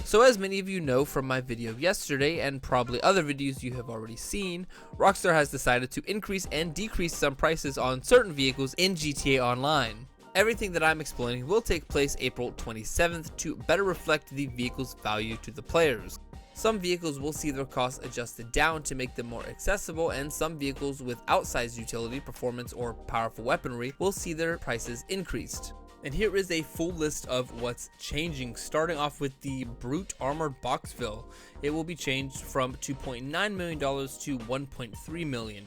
So as many of you know from my video yesterday and probably other videos you have already seen, Rockstar has decided to increase and decrease some prices on certain vehicles in GTA Online. Everything that I'm explaining will take place April 27th to better reflect the vehicle's value to the players. Some vehicles will see their costs adjusted down to make them more accessible, and some vehicles with outsized utility, performance, or powerful weaponry will see their prices increased. And here is a full list of what's changing, starting off with the Brute Armored Boxville. It will be changed from $2.9 million to $1.3 million.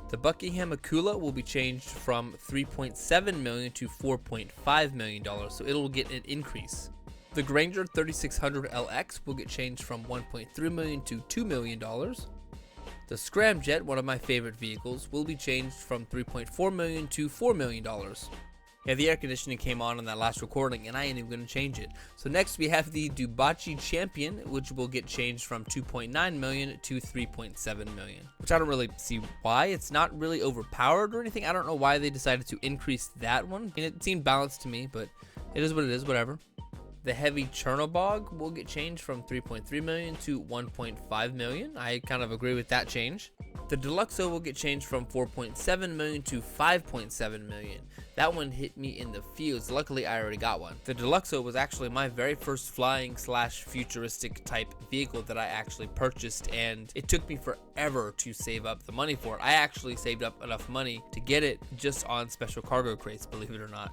The Buckingham Akula will be changed from $3.7 million to $4.5 million, so it'll get an increase. The Granger 3600 LX will get changed from $1.3 million to $2 million. The Scramjet, one of my favorite vehicles, will be changed from $3.4 million to $4 million. Yeah, the air conditioning came on that last recording, and I ain't even going to change it. So next we have the Dubachi Champion, which will get changed from $2.9 million to $3.7 million. Which I don't really see why. It's not really overpowered or anything. I don't know why they decided to increase that one. I mean, it seemed balanced to me, but it is what it is, whatever. The Heavy Chernobog will get changed from $3.3 million to $1.5 million. I kind of agree with that change. The Deluxo will get changed from $4.7 million to $5.7 million. That one hit me in the feels. Luckily, I already got one. The Deluxo was actually my very first flying / futuristic type vehicle that I actually purchased, and it took me forever to save up the money for it. I actually saved up enough money to get it just on special cargo crates, believe it or not.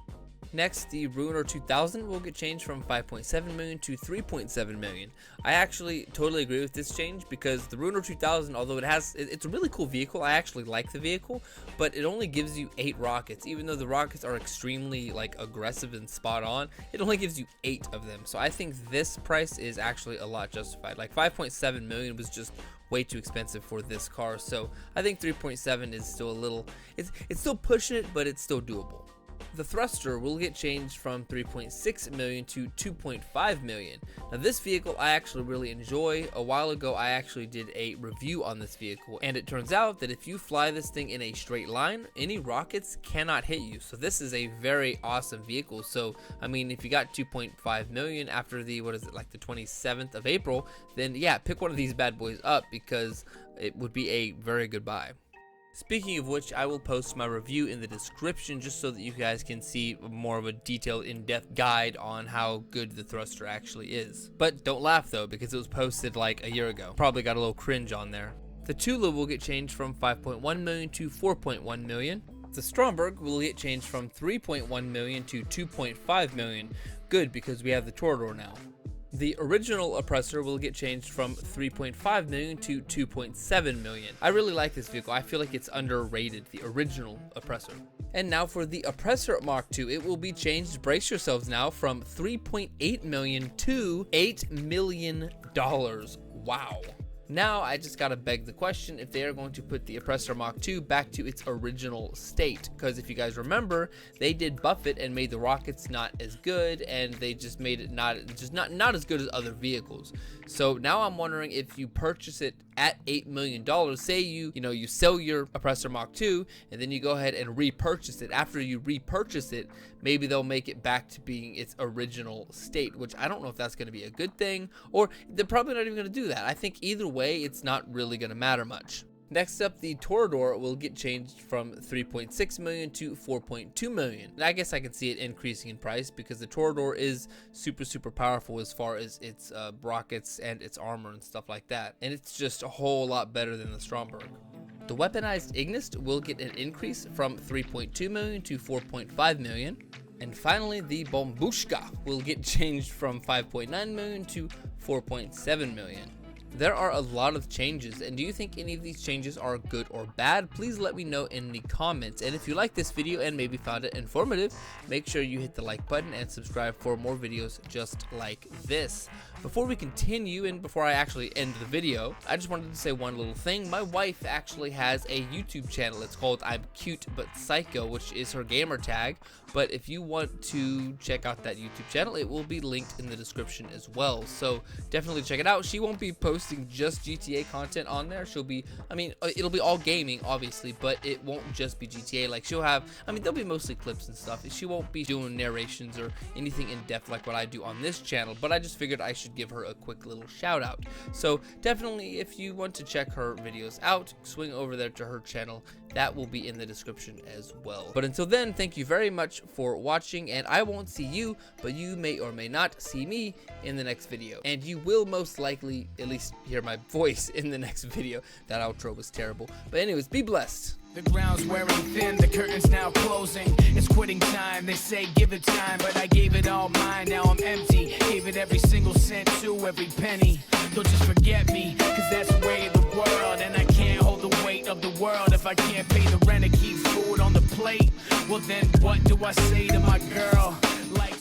Next, the Ruiner 2000 will get changed from $5.7 million to $3.7 million. I actually totally agree with this change because the Ruiner 2000, although it's a really cool vehicle, I actually like the vehicle, but it only gives you 8 rockets. Even though the rockets are extremely aggressive and spot on, it only gives you 8 of them. So I think this price is actually a lot justified. Like $5.7 million was just way too expensive for this car. So I think 3.7 is still a little, it's still pushing it, but it's still doable. The Thruster will get changed from $3.6 million to $2.5 million. Now this vehicle I actually really enjoy. A while ago I actually did a review on this vehicle, and it turns out that if you fly this thing in a straight line, any rockets cannot hit you. So this is a very awesome vehicle. So I mean, if you got $2.5 million after the, the 27th of April, then yeah, pick one of these bad boys up because it would be a very good buy. Speaking of which, I will post my review in the description just so that you guys can see more of a detailed, in-depth guide on how good the Thruster actually is. But don't laugh though, because it was posted like a year ago. Probably got a little cringe on there. The Tula will get changed from $5.1 million to $4.1 million. The Stromberg will get changed from $3.1 million to $2.5 million. Good, because we have the Torador now. The original Oppressor will get changed from $3.5 million to $2.7 million. I really like this vehicle. I feel like it's underrated, the original Oppressor. And now for the Oppressor Mark II, it will be changed, brace yourselves now, from $3.8 million to $8 million. Wow. Now I just gotta beg the question if they are going to put the Oppressor Mark II back to its original state, because if you guys remember, they did buff it and made the rockets not as good, and they just made it not as good as other vehicles. So now I'm wondering, if you purchase it at $8 million, say you sell your Oppressor Mark II and then you go ahead and repurchase it. After you repurchase it, maybe they'll make it back to being its original state, which I don't know if that's going to be a good thing, or they're probably not even going to do that. I think either way, it's not really going to matter much. Next up, the Torador will get changed from $3.6 million to $4.2 million. And I guess I can see it increasing in price because the Torador is super powerful as far as its rockets and its armor and stuff like that. And it's just a whole lot better than the Stromberg. The Weaponized Ignist will get an increase from $3.2 million to $4.5 million. And finally, the Bombushka will get changed from $5.9 million to $4.7 million. There are a lot of changes, and do you think any of these changes are good or bad? Please let me know in the comments. And if you like this video and maybe found it informative, make sure you hit the like button and subscribe for more videos just like this. Before we continue, and before I actually end the video, I just wanted to say one little thing. My wife actually has a YouTube channel. It's called I'm Cute But Psycho, which is her gamer tag. But if you want to check out that YouTube channel, it will be linked in the description as well. So definitely check it out. She won't be posting posting just GTA content on there. She'll be, I mean, it'll be all gaming, obviously, but it won't just be GTA. Like, she'll have, I mean, there'll be mostly clips and stuff. She won't be doing narrations or anything in depth like what I do on this channel, but I just figured I should give her a quick little shout out. So definitely, if you want to check her videos out, swing over there to her channel. That will be in the description as well. But until then, thank you very much for watching, and I won't see you, but you may or may not see me in the next video. And you will most likely at least hear my voice in the next video. That outro was terrible. But anyways, be blessed. The ground's wearing thin, the curtain's now closing. It's quitting time, they say give it time, but I gave it all mine, now I'm empty. Gave it every single cent to every penny. Don't just forget me, cause that's the way of the world. And I can't hold the weight of the world if I can't pay the rent and keep food on the plate. Well then what do I say to my girl? Like